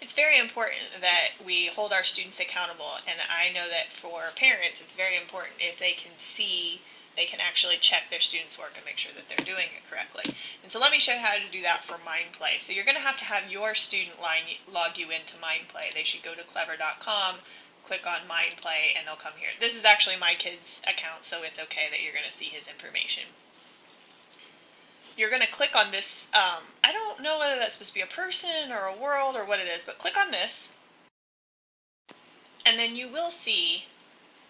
It's very important that we hold our students accountable, and I know that for parents it's very important if they can see, they can actually check their students' work and make sure that they're doing it correctly. And so let me show you how to do that for Mindplay. So you're going to have your student log you into Mindplay. They should go to clever.com, click on Mindplay, and they'll come here. This is actually my kid's account, so it's okay that you're going to see his information. You're going to click on this, I don't know whether that's supposed to be a person or a world or what it is, but click on this, and then you will see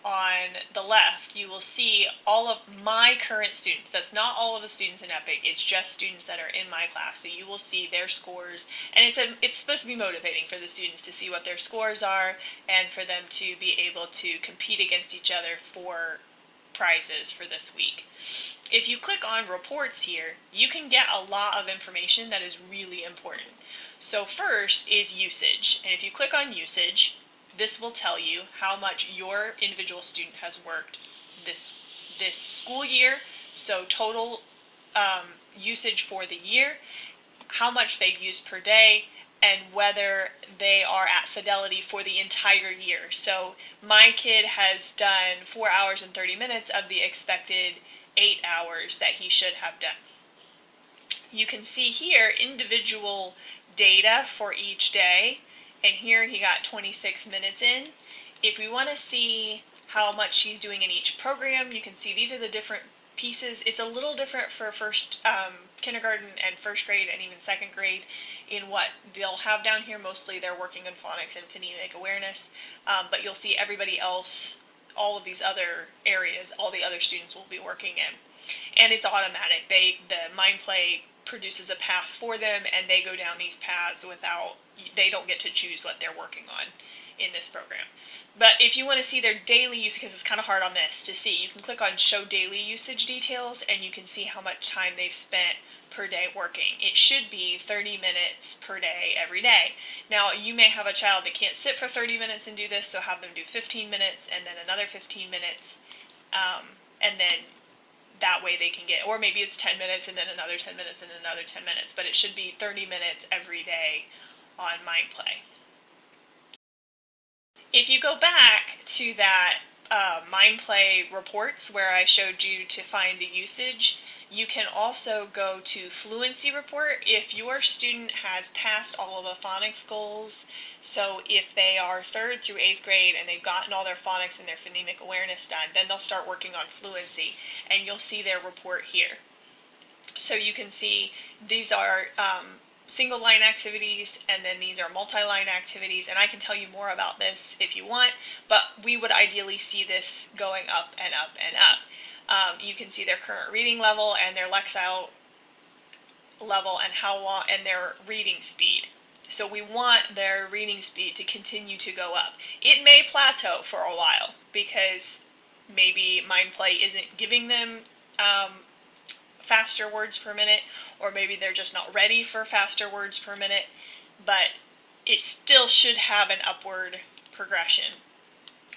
on the left, you will see all of my current students. That's not all of the students in EPIC, it's just students that are in my class. So you will see their scores, and it's supposed to be motivating for the students to see what their scores are and for them to be able to compete against each other for prizes for this week. If you click on reports here, you can get a lot of information that is really important. So first is usage, and if you click on usage, this will tell you how much your individual student has worked this school year, so total usage for the year, how much they've used per day, and whether they are at fidelity for the entire year. So my kid has done 4 hours and 30 minutes of the expected 8 hours that he should have done. You can see here individual data for each day, and here he got 26 minutes in. If we want to see how much he's doing in each program, you can see these are the different pieces. It's a little different for kindergarten and first grade and even second grade in what they'll have down here. Mostly they're working in phonics and phonemic awareness, but you'll see everybody else, all of these other areas, all the other students will be working in. And it's automatic. The Mindplay produces a path for them, and they go down these paths they don't get to choose what they're working on in this program. But if you want to see their daily use, because it's kind of hard on this to see, you can click on show daily usage details, and you can see how much time they've spent per day working. It should be 30 minutes per day every day. Now you may have a child that can't sit for 30 minutes and do this, so have them do 15 minutes and then another 15 minutes, and then that way they can get, or maybe it's 10 minutes and then another 10 minutes and another 10 minutes, but it should be 30 minutes every day on Mindplay. If you go back to that Mindplay reports where I showed you to find the usage, you can also go to fluency report if your student has passed all of the phonics goals. So if they are 3rd through 8th grade and they've gotten all their phonics and their phonemic awareness done, then they'll start working on fluency, and you'll see their report here. So you can see these are single line activities, and then these are multi-line activities, and I can tell you more about this if you want, but we would ideally see this going up and up and up. You can see their current reading level and their Lexile level and how long, and their reading speed. So we want their reading speed to continue to go up. It may plateau for a while because maybe Mindplay isn't giving them faster words per minute, or maybe they're just not ready for faster words per minute, but it still should have an upward progression.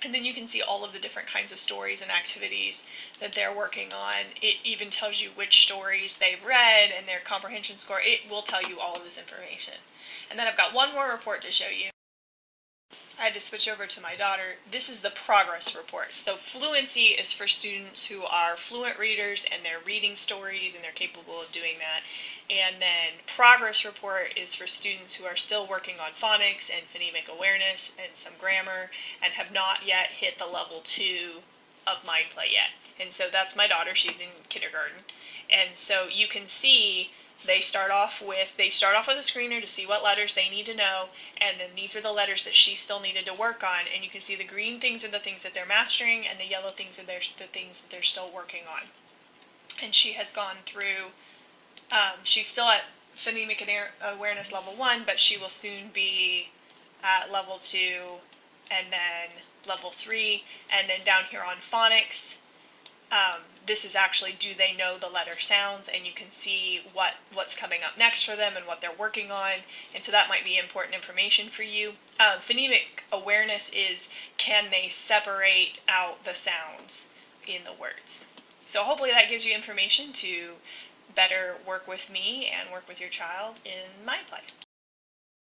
And then you can see all of the different kinds of stories and activities that they're working on. It even tells you which stories they've read and their comprehension score. It will tell you all of this information. And then I've got one more report to show you. I had to switch over to my daughter. This is the progress report. So fluency is for students who are fluent readers and they're reading stories and they're capable of doing that. And then progress report is for students who are still working on phonics and phonemic awareness and some grammar and have not yet hit the level 2 of Mindplay yet. And so that's my daughter. She's in kindergarten. And so you can see they start off with a screener to see what letters they need to know, and then these are the letters that she still needed to work on, and you can see the green things are the things that they're mastering, and the yellow things are the things that they're still working on. And she has gone through, she's still at phonemic awareness level 1, but she will soon be at level 2, and then level 3, and then down here on phonics, this is actually, do they know the letter sounds, and you can see what's coming up next for them and what they're working on, and so that might be important information for you. Phonemic awareness is, can they separate out the sounds in the words? So hopefully that gives you information to better work with me and work with your child in Mindplay.